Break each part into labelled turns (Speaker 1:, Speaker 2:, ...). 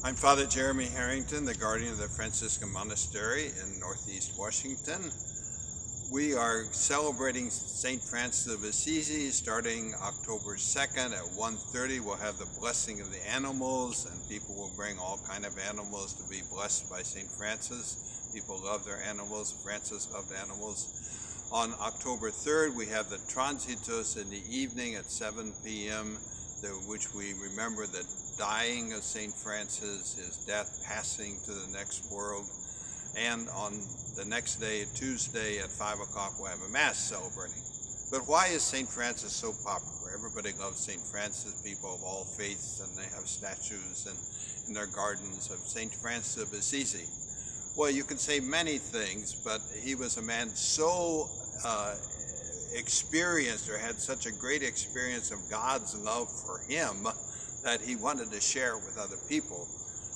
Speaker 1: I'm Father Jeremy Harrington, the guardian of the Franciscan Monastery in Northeast Washington. We are celebrating St. Francis of Assisi starting October 2nd at 1:30. We'll have the blessing of the animals, and people will bring all kind of animals to be blessed by St. Francis. People love their animals. Francis loved animals. On October 3rd, we have the Transitus in the evening at 7 p.m., which we remember the dying of St. Francis, his death, passing to the next world. And on the next day, Tuesday at 5 o'clock, we'll have a Mass celebrating. But why is St. Francis so popular? Everybody loves St. Francis, people of all faiths, and they have statues in their gardens of St. Francis of Assisi. Well, you can say many things, but he was a man so experienced, or had such a great experience of God's love for him, that he wanted to share it with other people.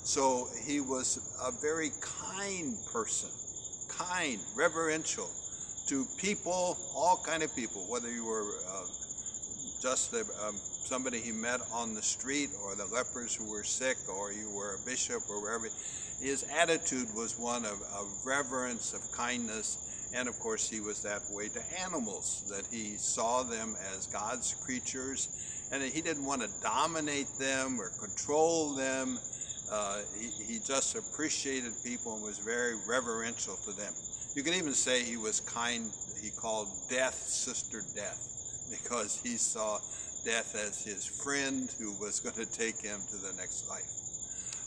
Speaker 1: So he was a very kind person, kind, reverential to people, all kind of people, whether you were just somebody he met on the street, or the lepers who were sick, or you were a bishop, or wherever. His attitude was one of reverence, of kindness, and of course he was that way to animals, that he saw them as God's creatures, and he didn't want to dominate them or control them. He just appreciated people and was very reverential to them. You can even say he was kind. He called death Sister Death, because he saw death as his friend who was going to take him to the next life.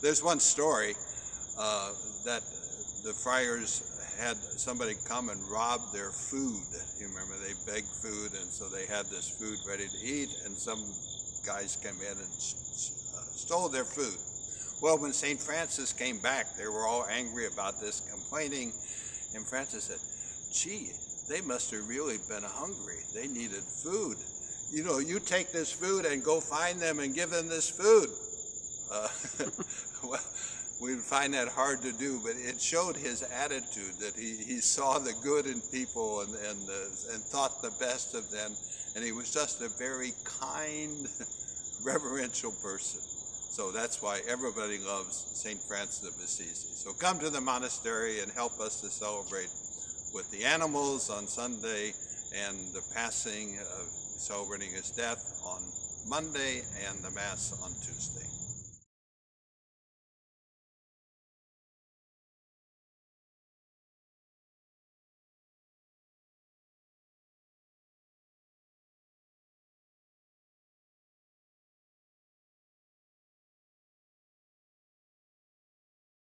Speaker 1: There's one story that the friars had somebody come and rob their food. You remember, they begged food, and so they had this food ready to eat, and some guys came in and stole their food. Well, when St. Francis came back, they were all angry about this, complaining, and Francis said, "Gee, they must have really been hungry. They needed food. You know, you take this food and go find them and give them this food." Well, we find that hard to do, but it showed his attitude, that he saw the good in people and thought the best of them, and he was just a very kind, reverential person. So that's why everybody loves St. Francis of Assisi. So come to the monastery and help us to celebrate with the animals on Sunday, and the passing of celebrating his death on Monday, and the Mass on Tuesday.